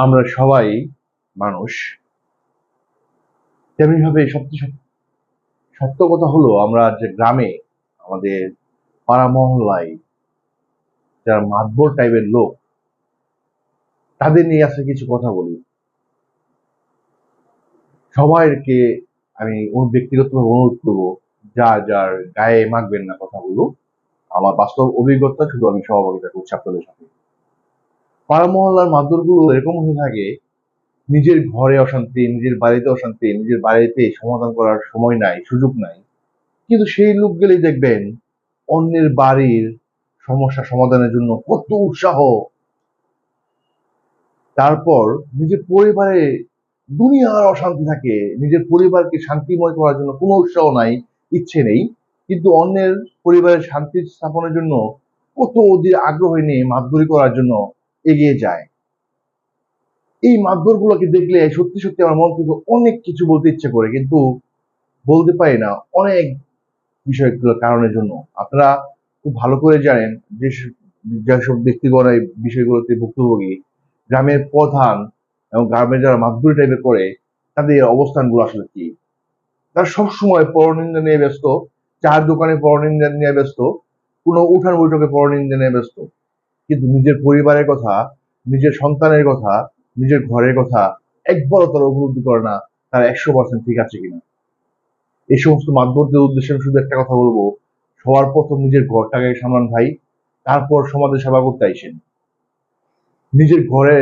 আমরা সবাই মানুষ। তেমনি ভাবে সবচেয়ে সত্য কথা হলো আমরা যে গ্রামে আমাদের পাড়া মহল্লায় যারা মাতবর টাইপের লোক তাদের নিয়ে আজকে কিছু কথা বলি। সবাইকে আমি ব্যক্তিগতভাবে অনুরোধ করবো যার গায়ে মাখবেন না কথাগুলো। আমার বাস্তব অভিজ্ঞতা শুধু আমি সহযোগিতা করছি আপনাদের সাথে। পাড়া মহল্লার মাতবরগুলো এরকম হয়ে থাকে, নিজের ঘরে অশান্তি, নিজের বাড়িতে অশান্তি, নিজের বাড়িতে সমাধান করার সময় নাই, সুযোগ নাই। কিন্তু সেই লোকগুলোই দেখবেন অন্যের বাড়ির সমস্যা সমাধানের জন্য কত উৎসাহ। তারপর নিজের পরিবারে দুনিয়ার অশান্তি থাকে, নিজের পরিবারকে শান্তিময় করার জন্য কোনো উৎসাহ নাই, ইচ্ছে নেই, কিন্তু অন্যের পরিবারের শান্তি স্থাপনের জন্য কত অধীর আগ্রহ নিয়ে মাতবরি করার জন্য এগিয়ে যায়। এই মাতবরগুলোকে দেখলে সত্যি সত্যি আমার মন থেকে অনেক কিছু বলতে ইচ্ছে করে, কিন্তু বলতে পারি না অনেক বিষয়গুলোর কারণের জন্য। আপনারা খুব ভালো করে জানেন যে যেসব ব্যক্তিগণ এই বিষয়গুলোতে ভুক্তভোগী, গ্রামের প্রধান এবং গ্রামের যারা মাতবরি টাইপের করে তাদের অবস্থানগুলো আসলে কি। তারা সবসময় পরনিন্দা নিয়ে ব্যস্ত, চায়ের দোকানে পরনিন্দা নিয়ে ব্যস্ত, কোনো উঠান বৈঠকে পরনিন্দা নিয়ে ব্যস্ত, কিন্তু নিজের পরিবারের কথা, নিজের সন্তানের কথা, নিজের ঘরের কথা একবারও তারা উপলব্ধি করে না তারা 100% ঠিক আছে কিনা। এই সমস্ত মাতবরদের উদ্দেশ্যে আমি শুধু একটা কথা বলবো, সবার প্রথম নিজের ঘরটাকে সামলান ভাই, তারপর সমাজের সেবা করতে আইসেন। নিজের ঘরে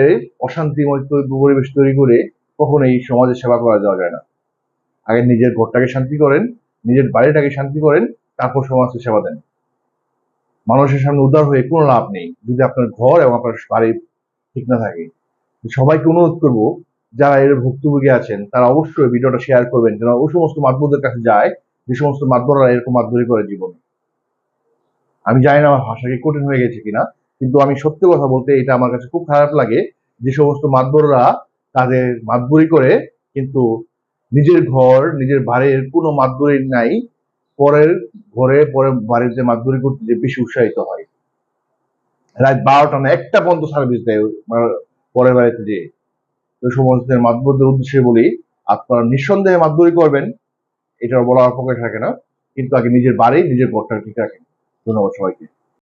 অশান্তিময় পরিবেশ তৈরি করে কখনোই সমাজের সেবা করা যাওয়া যায় না। আগে নিজের ঘরটাকে শান্তি করেন, নিজের বাড়িটাকে শান্তি করেন, তারপর সমাজকে সেবা দেন। মানুষের সামনে উদার হয়ে কোনো লাভ নেই যদি আপনার ঘর এবং আপনার বাড়ি ঠিক না থাকে। সবাইকে অনুরোধ করবো যারা এর ভুক্তভোগী আছেন তারা অবশ্যই ভিডিওটা শেয়ার করবেন যেন ওই সমস্ত মাতবরদের কাছে যায় যে সমস্ত মাতবররা এরকম মাতবরি করে জীবনে। আমি জানি না আমার ভাষা কি কঠিন হয়ে গেছে কিনা, কিন্তু আমি সত্যি কথা বলতে এটা আমার কাছে খুব খারাপ লাগে যে সমস্ত মাতবররা তাদের মাতবরি করে কিন্তু নিজের ঘর নিজের বাড়ির কোনো মাতবরি নাই, পরের ঘরে পরের বাড়িতে মাতবরি করতে যে বেশি উৎসাহিত হয়। রাত 12টা না 1টা পর্যন্ত সার্ভিস দেয় পরের বাড়িতে যেয়ে। তো সমস্ত মাতবরদের উদ্দেশ্যে বলি, আপনারা নিঃসন্দেহে মাতবরি করবেন, এটা বলার অপকাশ রাখে না, কিন্তু আগে নিজের বাড়ি নিজের ঘরটা ঠিক রাখেন। ধন্যবাদ সবাইকে।